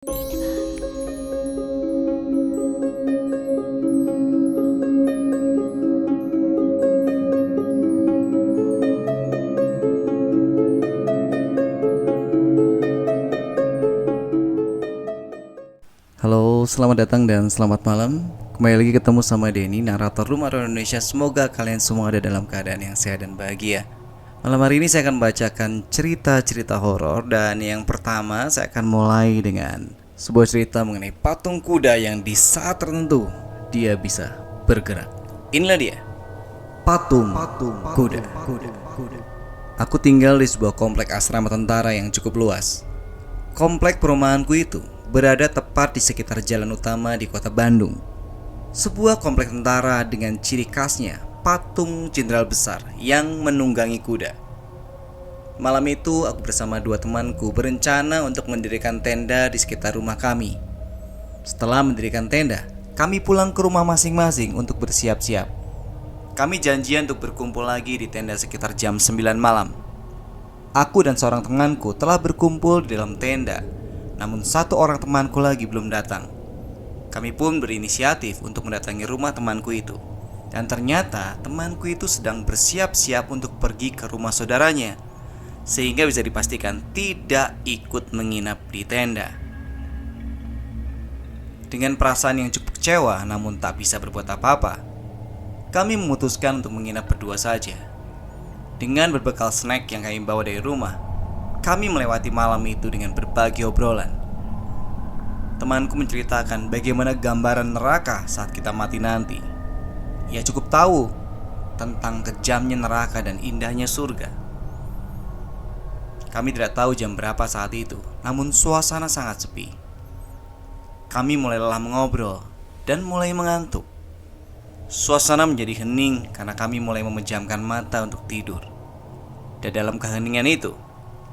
Halo, selamat datang dan selamat malam. Kembali lagi ketemu sama Denny, narator Rumah Horor Indonesia. Semoga kalian semua ada dalam keadaan yang sehat dan bahagia. Malam hari ini saya akan bacakan cerita-cerita horor. Dan yang pertama saya akan mulai dengan sebuah cerita mengenai patung kuda yang di saat tertentu dia bisa bergerak. Inilah dia, patung kuda. Aku tinggal di sebuah komplek asrama tentara yang cukup luas. Komplek perumahanku itu berada tepat di sekitar jalan utama di kota Bandung. Sebuah komplek tentara dengan ciri khasnya patung jenderal besar yang menunggangi kuda. Malam itu aku bersama dua temanku berencana untuk mendirikan tenda di sekitar rumah kami. Setelah mendirikan tenda, kami pulang ke rumah masing-masing untuk bersiap-siap. Kami janjian untuk berkumpul lagi di tenda sekitar jam 9 malam. Aku dan seorang temanku telah berkumpul di dalam tenda, namun satu orang temanku lagi belum datang. Kami pun berinisiatif untuk mendatangi rumah temanku itu. Dan ternyata temanku itu sedang bersiap-siap untuk pergi ke rumah saudaranya, sehingga bisa dipastikan tidak ikut menginap di tenda. Dengan perasaan yang cukup kecewa namun tak bisa berbuat apa-apa, kami memutuskan untuk menginap berdua saja. Dengan berbekal snack yang kami bawa dari rumah, kami melewati malam itu dengan berbagai obrolan. Temanku menceritakan bagaimana gambaran neraka saat kita mati nanti. Ia cukup tahu tentang kejamnya neraka dan indahnya surga. Kami tidak tahu jam berapa saat itu, namun suasana sangat sepi. Kami mulai lelah mengobrol dan mulai mengantuk. Suasana menjadi hening karena kami mulai memejamkan mata untuk tidur. Dan dalam keheningan itu,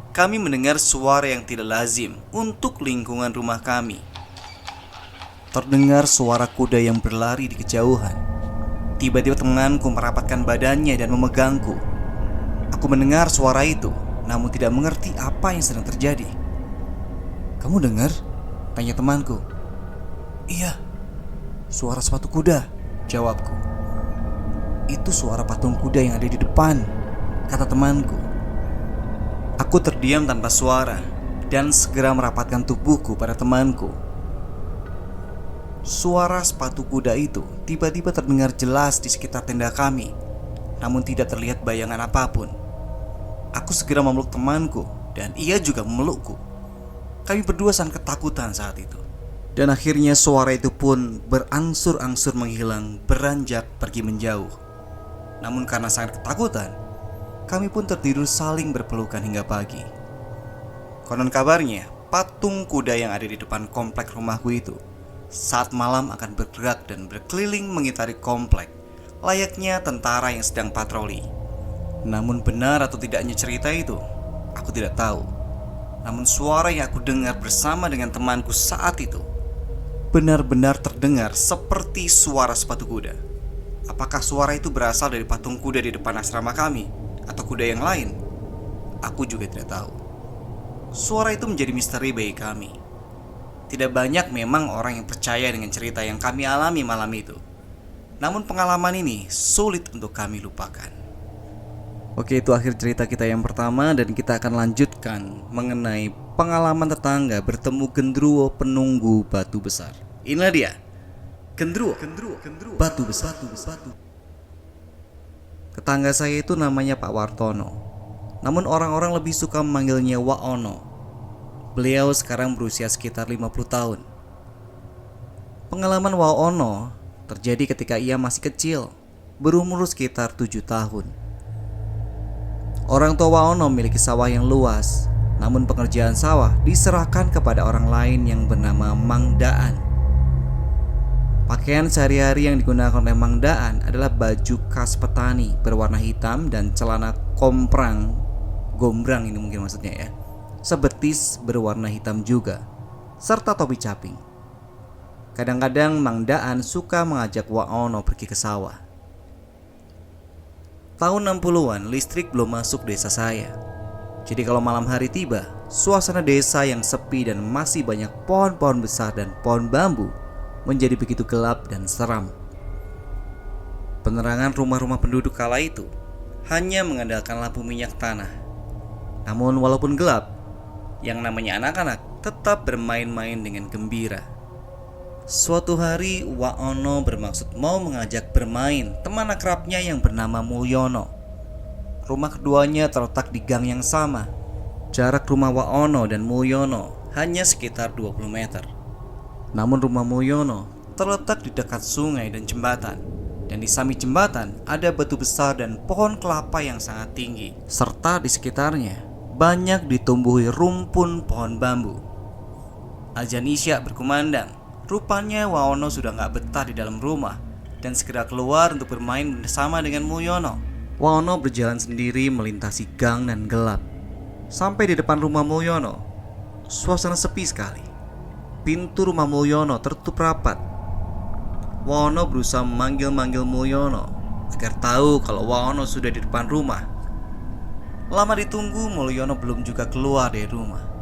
kami mendengar suara yang tidak lazim untuk lingkungan rumah kami. Terdengar suara kuda yang berlari di kejauhan. Tiba-tiba temanku merapatkan badannya dan memegangku. Aku mendengar suara itu, namun tidak mengerti apa yang sedang terjadi. "Kamu dengar?" tanya temanku. "Iya, suara sepatu kuda," jawabku. "Itu suara patung kuda yang ada di depan," kata temanku. Aku terdiam tanpa suara dan segera merapatkan tubuhku pada temanku. Suara sepatu kuda itu tiba-tiba terdengar jelas di sekitar tenda kami, namun tidak terlihat bayangan apapun. Aku segera memeluk temanku dan ia juga memelukku. Kami berdua sangat ketakutan saat itu. Dan akhirnya suara itu pun berangsur-angsur menghilang, beranjak pergi menjauh. Namun karena sangat ketakutan, kami pun tertidur saling berpelukan hingga pagi. Konon kabarnya, patung kuda yang ada di depan komplek rumahku itu saat malam akan bergerak dan berkeliling mengitari komplek, layaknya tentara yang sedang patroli. Namun benar atau tidaknya cerita itu, aku tidak tahu. Namun suara yang aku dengar bersama dengan temanku saat itu benar-benar terdengar seperti suara sepatu kuda. Apakah suara itu berasal dari patung kuda di depan asrama kami atau kuda yang lain? Aku juga tidak tahu. Suara itu menjadi misteri bagi kami. Tidak banyak memang orang yang percaya dengan cerita yang kami alami malam itu. Namun pengalaman ini sulit untuk kami lupakan. Oke, itu akhir cerita kita yang pertama. Dan kita akan lanjutkan mengenai pengalaman tetangga bertemu gendruwo penunggu batu besar. Inilah dia, gendruwo batu besar. Tetangga saya itu namanya Pak Wartono, namun orang-orang lebih suka memanggilnya Wak Ono. Beliau sekarang berusia sekitar 50 tahun. Pengalaman Wak Ono terjadi ketika ia masih kecil, berumur sekitar 7 tahun. Orang tua Wak Ono memiliki sawah yang luas, namun pengerjaan sawah diserahkan kepada orang lain yang bernama Mang Daan. Pakaian sehari-hari yang digunakan oleh Mang Daan adalah baju khas petani berwarna hitam dan celana gombrang ini mungkin maksudnya ya, sebetis berwarna hitam juga, serta topi caping. Kadang-kadang Mang Daan suka mengajak Wak Ono pergi ke sawah. Tahun 60-an listrik belum masuk desa saya. Jadi kalau malam hari tiba, Suasana desa yang sepi dan masih banyak pohon-pohon besar dan pohon bambu menjadi begitu gelap dan seram. Penerangan rumah-rumah penduduk kala itu hanya mengandalkan lampu minyak tanah. Namun walaupun gelap, yang namanya anak-anak tetap bermain-main dengan gembira. Suatu hari Waono bermaksud mau mengajak bermain teman akrabnya yang bernama Mulyono. Rumah keduanya terletak di gang yang sama. Jarak rumah Waono dan Mulyono hanya sekitar 20 meter. Namun rumah Mulyono terletak di dekat sungai dan jembatan. Dan di samping jembatan ada batu besar dan pohon kelapa yang sangat tinggi. Serta di sekitarnya banyak ditumbuhi rumpun pohon bambu. Azan Isya berkumandang. Rupanya Waono sudah gak betah di dalam rumah dan segera keluar untuk bermain bersama dengan Mulyono. Waono berjalan sendiri melintasi gang dan gelap. Sampai di depan rumah Mulyono, suasana sepi sekali. Pintu rumah Mulyono tertutup rapat. Waono berusaha memanggil-manggil Mulyono agar tahu kalau Waono sudah di depan rumah. Lama ditunggu, Mulyono belum juga keluar dari rumah.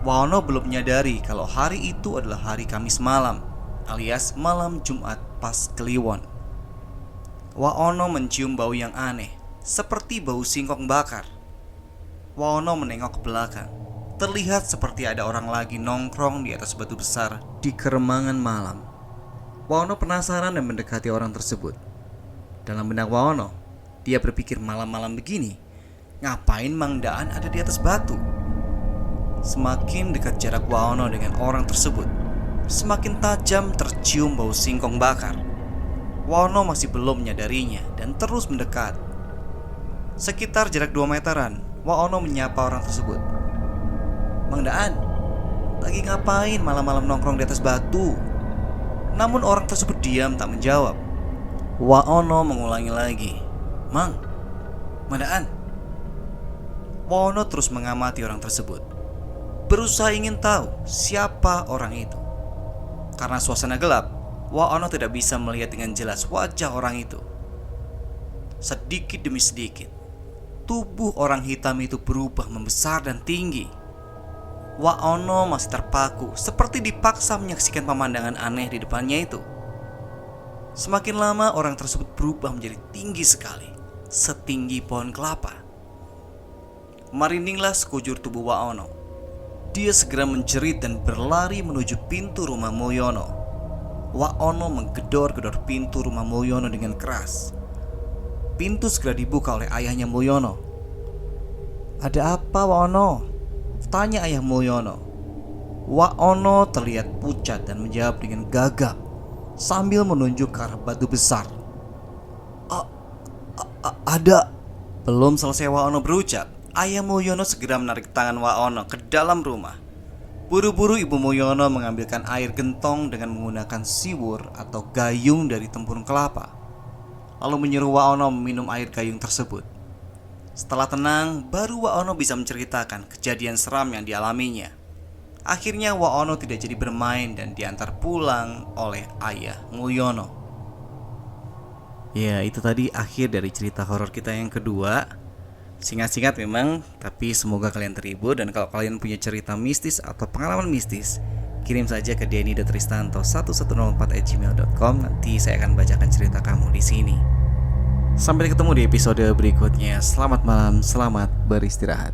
Waono belum menyadari kalau hari itu adalah hari Kamis malam, alias malam Jumat pas Kliwon. Waono mencium bau yang aneh, seperti bau singkong bakar. Waono menengok ke belakang. Terlihat seperti ada orang lagi nongkrong di atas batu besar di keremangan malam. Waono penasaran dan mendekati orang tersebut. Dalam benak Waono, dia berpikir malam-malam begini, ngapain Mang Daan ada di atas batu? Semakin dekat jarak Waono dengan orang tersebut, semakin tajam tercium bau singkong bakar. Waono masih belum menyadarinya dan terus mendekat. Sekitar jarak 2 meteran, Waono menyapa orang tersebut. Mang Daan, lagi ngapain malam-malam nongkrong di atas batu? Namun orang tersebut diam tak menjawab. Waono mengulangi lagi. Mang Daan. Waono terus mengamati orang tersebut, berusaha ingin tahu siapa orang itu. Karena suasana gelap, Waono tidak bisa melihat dengan jelas wajah orang itu. Sedikit demi sedikit, tubuh orang hitam itu berubah membesar dan tinggi. Waono masih terpaku, seperti dipaksa menyaksikan pemandangan aneh di depannya itu. Semakin lama orang tersebut berubah menjadi tinggi sekali, setinggi pohon kelapa. Merindinglah sekujur tubuh Waono. Dia segera menjerit dan berlari menuju pintu rumah Mulyono. Waono menggedor-gedor pintu rumah Mulyono dengan keras. Pintu segera dibuka oleh ayahnya Mulyono. Ada apa Waono? Tanya ayah Mulyono. Waono terlihat pucat dan menjawab dengan gagap sambil menunjuk ke arah batu besar. Ada. Belum selesai Waono berucap, ayah Mulyono segera menarik tangan Waono ke dalam rumah. Buru-buru ibu Mulyono mengambilkan air gentong dengan menggunakan siwur atau gayung dari tempurung kelapa, lalu menyuruh Waono meminum air gayung tersebut. Setelah tenang, baru Waono bisa menceritakan kejadian seram yang dialaminya. Akhirnya Waono tidak jadi bermain dan diantar pulang oleh ayah Mulyono. Ya, itu tadi akhir dari cerita horor kita yang kedua. Singkat-singkat memang, tapi semoga kalian terhibur. Dan kalau kalian punya cerita mistis atau pengalaman mistis, kirim saja ke denny.tristanto1104@gmail.com. Nanti saya akan bacakan cerita kamu di sini. Sampai ketemu di episode berikutnya. Selamat malam, selamat beristirahat.